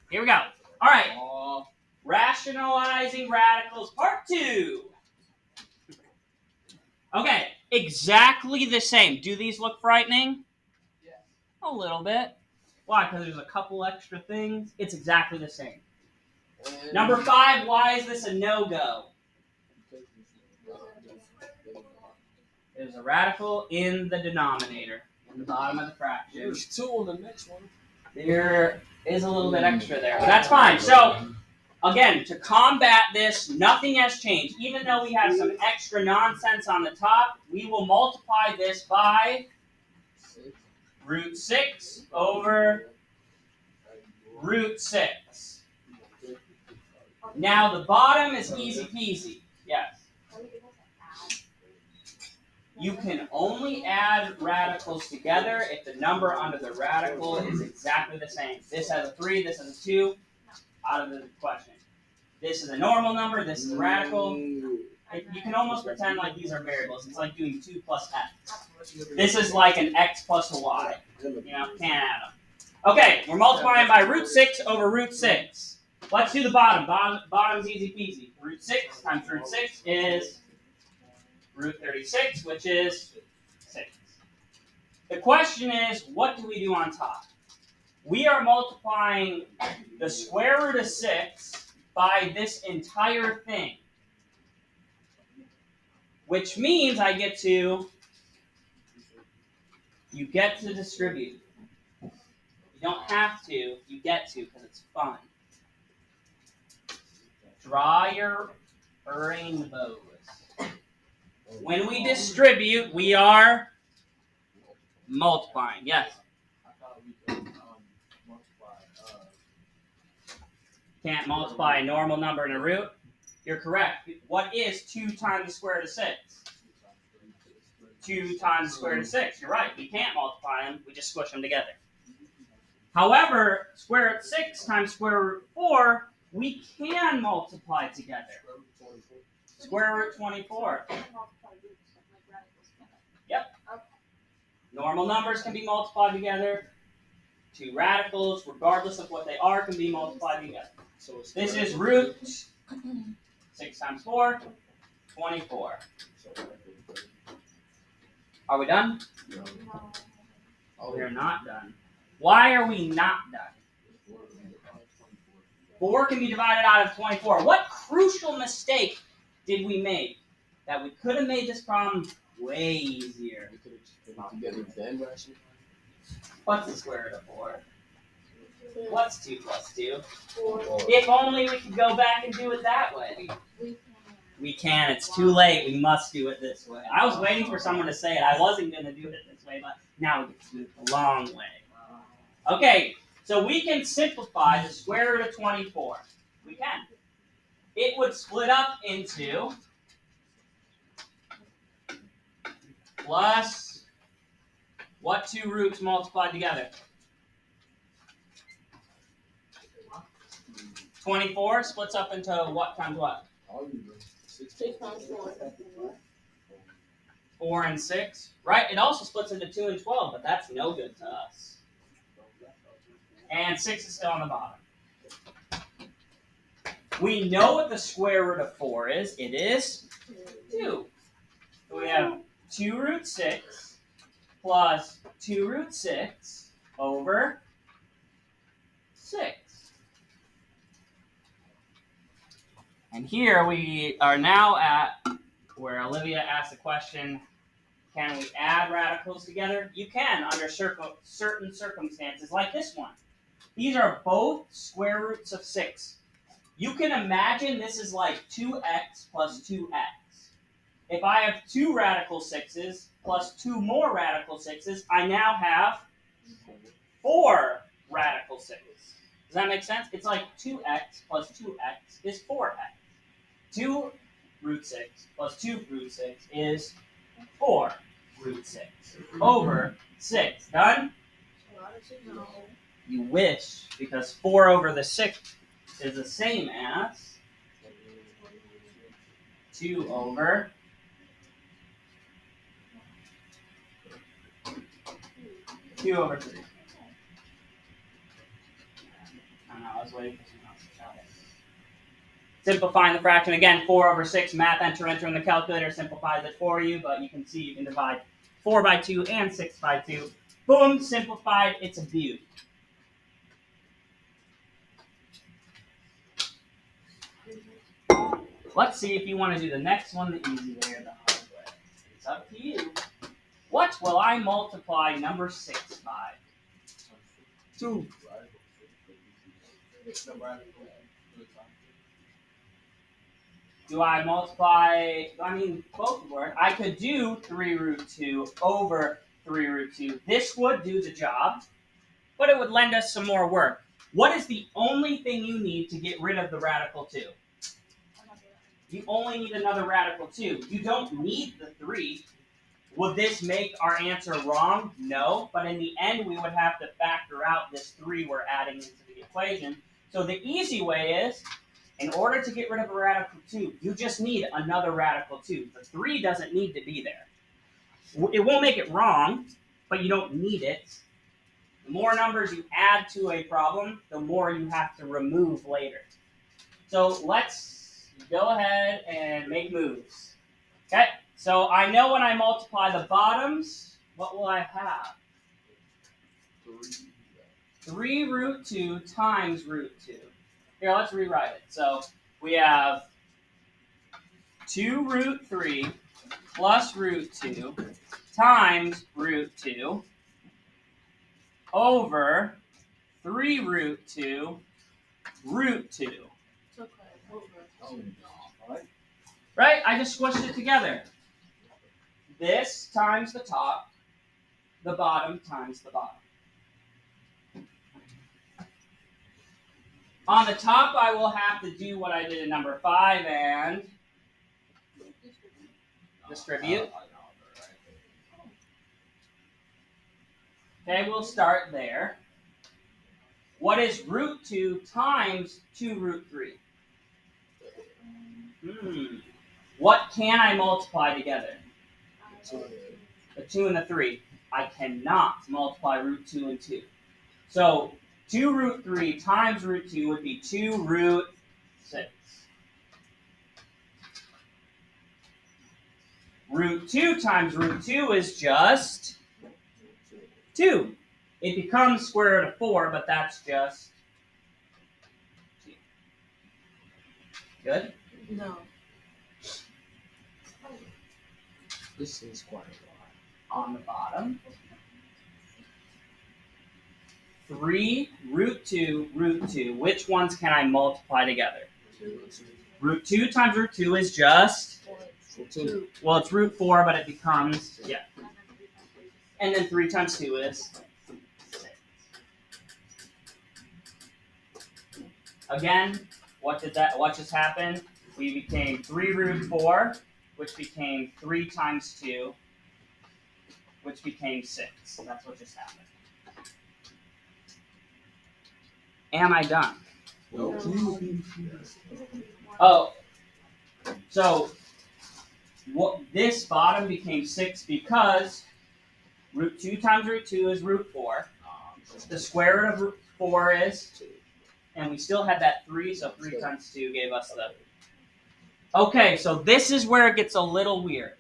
Here we go. All right. Rationalizing radicals, part 2. Okay, exactly the same. Do these look frightening? Yes. A little bit. Why? Because there's a couple extra things. It's exactly the same. Number 5, why is this a no-go? There's a radical in the denominator, in the bottom of the fraction. There's 2 on the next one. There is a little bit extra there, but that's fine. So, again, to combat this, nothing has changed. Even though we have some extra nonsense on the top, we will multiply this by root 6 over root 6. Now, the bottom is easy peasy. Yes. You can only add radicals together if the number under the radical is exactly the same. This has a 3, this has a 2, out of the question. This is a normal number, this is a radical. You can almost pretend like these are variables. It's like doing 2 plus x. This is like an x plus a y. Can't add them. Okay, we're multiplying by root 6 over root 6. Let's do the bottom. Bottom's easy peasy. Root 6 times root 6 is root 36, which is 6. The question is, what do we do on top? We are multiplying the square root of 6 by this entire thing, which means you get to distribute. You don't have to, you get to, because it's fun. Draw your rainbows. When we distribute, we are multiplying. Yes? Can't multiply a normal number and a root? You're correct. What is 2 times the square root of 6? 2 times the square root of 6. You're right. We can't multiply them. We just squish them together. However, square root of 6 times square root of 4, we can multiply together. Square root 24. Yep. Normal numbers can be multiplied together. 2 radicals, regardless of what they are, can be multiplied together. So this is root 6 times 4, 24. Are we done? No. We're not done. Why are we not done? 4 can be divided out of 24. What crucial mistake did we make that we could have made this problem way easier? We could have together then rational. What's the square root of 4? What's 2 plus 2? 4. If only we could go back and do it that way. We can. It's too late. We must do it this way. I was waiting for someone to say it. I wasn't going to do it this way, but now we get to do it the long way. Okay, so we can simplify the square root of 24. We can. It would split up into plus what 2 roots multiplied together? 24 splits up into what times what? 6 times 4. 4 and 6. Right? It also splits into 2 and 12, but that's no good to us. And 6 is still on the bottom. We know what the square root of 4 is. It is 2. So we have 2 root 6 plus 2 root 6 over 6. And here we are now at where Olivia asked the question, can we add radicals together? You can under certain circumstances, like this one. These are both square roots of 6. You can imagine this is like 2x plus 2x. If I have 2 radical 6s plus 2 more radical 6s, I now have 4 radical 6s. Does that make sense? It's like 2x plus 2x is 4x. 2 root 6 plus 2 root 6 is 4 root 6 over 6. Done? You wish, because 4 over the 6 is the same as 2 over 2 over 3. I know, I was waiting for someone else to shout it. Simplifying the fraction, again, 4 over 6, math enter in the calculator, simplifies it for you, but you can see you can divide 4 by 2 and 6 by 2. Boom, simplified, it's a beaut. Let's see if you want to do the next one the easy way or the hard way. It's up to you. What will I multiply number 6 by? 2. Do I multiply, both work. I could do 3 root 2 over 3 root 2. This would do the job, but it would lend us some more work. What is the only thing you need to get rid of the radical 2? You only need another radical 2. You don't need the 3. Would this make our answer wrong? No, but in the end we would have to factor out this 3 we're adding into the equation. So the easy way is, in order to get rid of a radical 2, you just need another radical 2. The 3 doesn't need to be there. It won't make it wrong, but you don't need it. The more numbers you add to a problem, the more you have to remove later. So let's go ahead and make moves. Okay, so I know when I multiply the bottoms, what will I have? 3 root 2 times root 2. Here, let's rewrite it. So we have 2 root 3 plus root 2 times root 2 over 3 root 2 root 2. Right? I just squished it together. This times the top, the bottom times the bottom. On the top, I will have to do what I did in number 5 and distribute. Okay, we'll start there. What is root 2 times 2 root 3? What can I multiply together? The 2 and the 3. I cannot multiply root 2 and 2. So 2 root 3 times root 2 would be 2 root 6. Root 2 times root 2 is just 2. It becomes square root of 4, but that's just 2. Good? No. This is quite a lot. On the bottom, 3 root 2 root 2. Which ones can I multiply together? Root 2 times root 2 is just 2. Well, it's root 4, but it becomes, yeah. And then 3 times 2 is 6. Again, what just happened? We became 3 root 4, which became 3 times 2, which became 6. That's what just happened. Am I done? Oh, so this bottom became 6 because root 2 times root 2 is root 4. The square root of root 4 is 2. And we still had that 3, so 3 times 2 gave us the... Okay, so this is where it gets a little weird.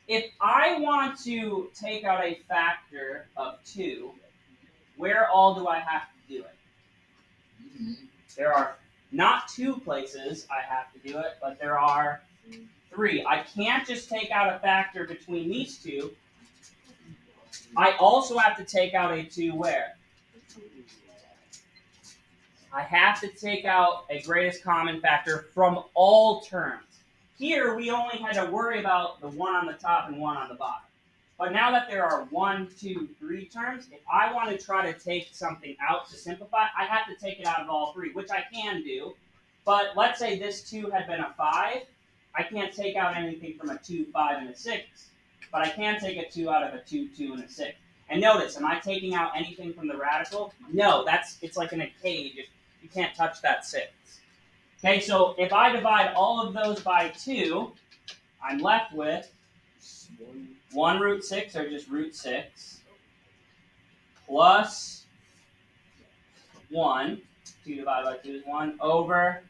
If I want to take out a factor of 2, where all do I have to do it? There are not 2 places I have to do it, but there are 3. I can't just take out a factor between these 2. I also have to take out a 2 where? I have to take out a greatest common factor from all terms. Here, we only had to worry about the one on the top and one on the bottom. But now that there are 1, 2, 3 terms, if I want to try to take something out to simplify, I have to take it out of all 3, which I can do. But let's say this 2 had been a 5. I can't take out anything from a 2, 5, and a 6. But I can take a 2 out of a 2, 2, and a 6. And notice, am I taking out anything from the radical? No, it's like in a cage. You can't touch that 6. Okay, so if I divide all of those by 2, I'm left with 1 root 6, or just root 6, plus 1 2 divided by 2 is 1 over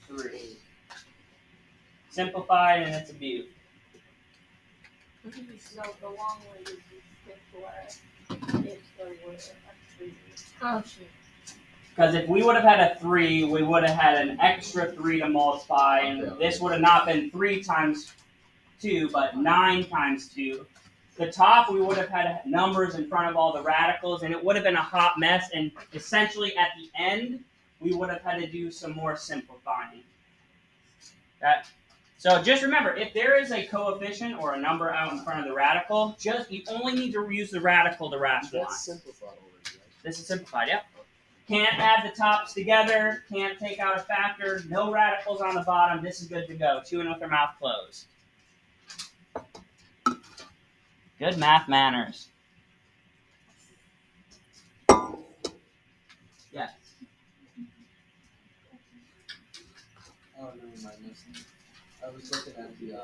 3. Simplified and it's a beaut. So the long way is simpler if there were a 3. Oh shit. Because if we would have had a 3, we would have had an extra 3 to multiply, and this would have not been 3 times 2, but 9 times 2. The top, we would have had numbers in front of all the radicals, and it would have been a hot mess, and essentially at the end, we would have had to do some more simplifying. That, so just remember, if there is a coefficient or a number out in front of the radical, you only need to use the radical to rationalize. That's simplified already, right? This is simplified, yep. Can't add the tops together, can't take out a factor, no radicals on the bottom, this is good to go. Chewing with their mouth closed. Good math manners. Yes. Oh, no, I missed it. I was looking at the